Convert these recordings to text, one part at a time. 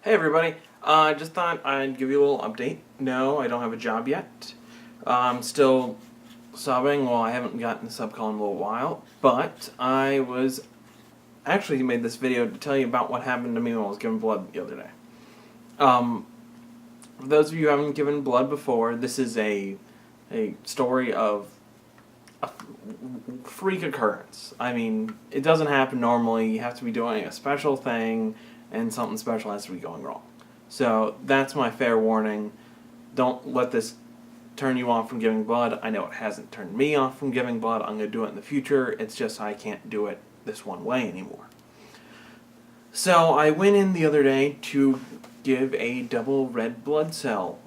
Hey everybody, just thought I'd give you a little update. No, I don't have a job yet. I'm still subbing. Well, I haven't gotten a sub call in a little while, but I was actually made this video to tell you about what happened to me when I was giving blood the other day. For those of you who haven't given blood before, this is a story of a freak occurrence. I mean, it doesn't happen normally. You have to be doing a special thing, and something special has to be going wrong. So that's my fair warning. Don't let this turn you off from giving blood. I know it hasn't turned me off from giving blood. I'm going to do it in the future. It's just I can't do it this one way anymore. So I went in the other day to give a double red blood cell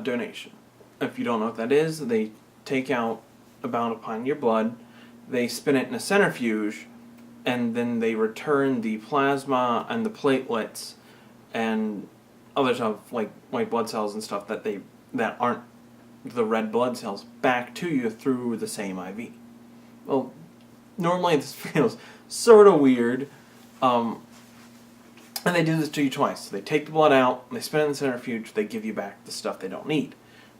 donation. If you don't know what that is, they take out about a pint of your blood, they spin it in a centrifuge, and then they return the plasma and the platelets and other stuff like white blood cells and stuff that aren't the red blood cells back to you through the same IV. Well, normally this feels sort of weird, and they do this to you twice. They take the blood out, they spin it in the centrifuge, they give you back the stuff they don't need.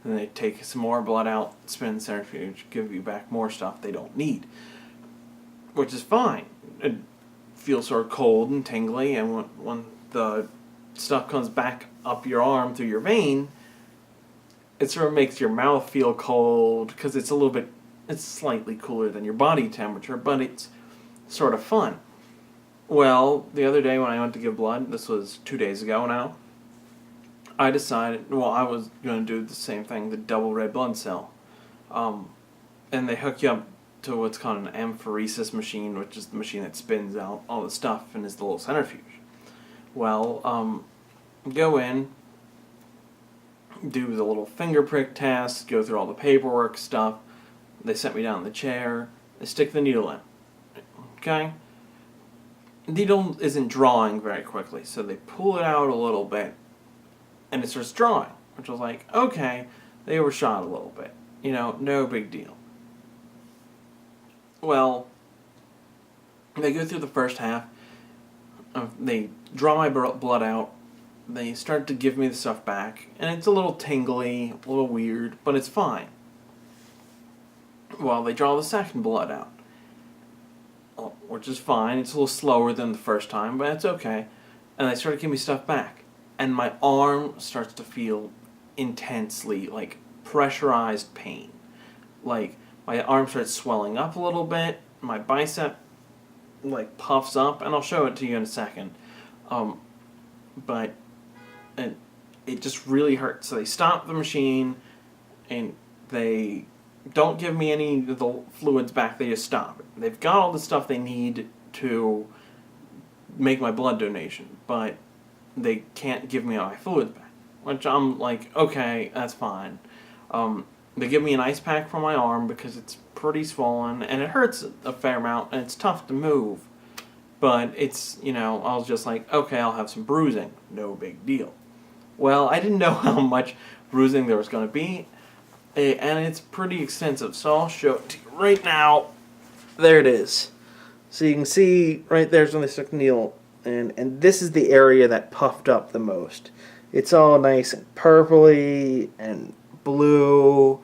And they take some more blood out, spin in the centrifuge, give you back more stuff they don't need. Which is fine. It feels sort of cold and tingly, and when the stuff comes back up your arm through your vein, it sort of makes your mouth feel cold, because it's slightly cooler than your body temperature, but it's sort of fun. Well, the other day when I went to give blood, this was 2 days ago now, I decided, I was going to do the same thing, the double red blood cell. And they hook you up to what's called an apheresis machine, which is the machine that spins out all the stuff and is the little centrifuge. Well, go in, do the little finger prick test, go through all the paperwork stuff. They set me down in the chair, they stick the needle in. Okay? The needle isn't drawing very quickly, so they pull it out a little bit, and it starts drawing, which was like, okay, they overshot a little bit. No big deal. Well, they go through the first half, they draw my blood out, they start to give me the stuff back, and it's a little tingly, a little weird, but it's fine. Well, they draw the second blood out, which is fine. It's a little slower than the first time, but it's okay. And they start to give me stuff back. And my arm starts to feel intensely, like, pressurized pain. Like, my arm starts swelling up a little bit, my bicep, like, puffs up, and I'll show it to you in a second. But it just really hurts. So they stop the machine, and they don't give me any of the fluids back, they just stop it. They've got all the stuff they need to make my blood donation, but they can't give me all my fluids back, which I'm like, okay, that's fine. They give me an ice pack for my arm because it's pretty swollen, and it hurts a fair amount, and it's tough to move, but it's, I was just like, okay, I'll have some bruising, no big deal. Well, I didn't know how much bruising there was going to be, and it's pretty extensive, so I'll show it to you right now. There it is. So you can see right there's when they stuck the needle. And this is the area that puffed up the most. It's all nice and purpley and blue.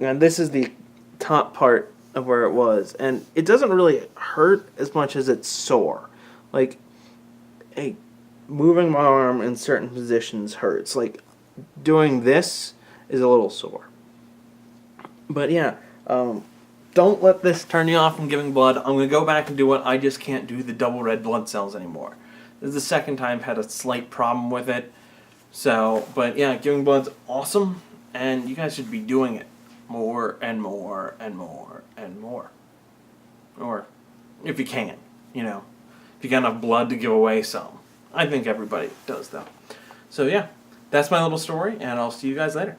And this is the top part of where it was. And it doesn't really hurt as much as it's sore. Like, moving my arm in certain positions hurts. Like, doing this is a little sore. But yeah, don't let this turn you off from giving blood. I'm going to go back and do it. I just can't do the double red blood cells anymore. This is the second time I've had a slight problem with it. So, but yeah, giving blood's awesome, and you guys should be doing it more and more and more and more. Or, if you can, if you got enough blood to give away some. I think everybody does, though. So yeah, that's my little story, and I'll see you guys later.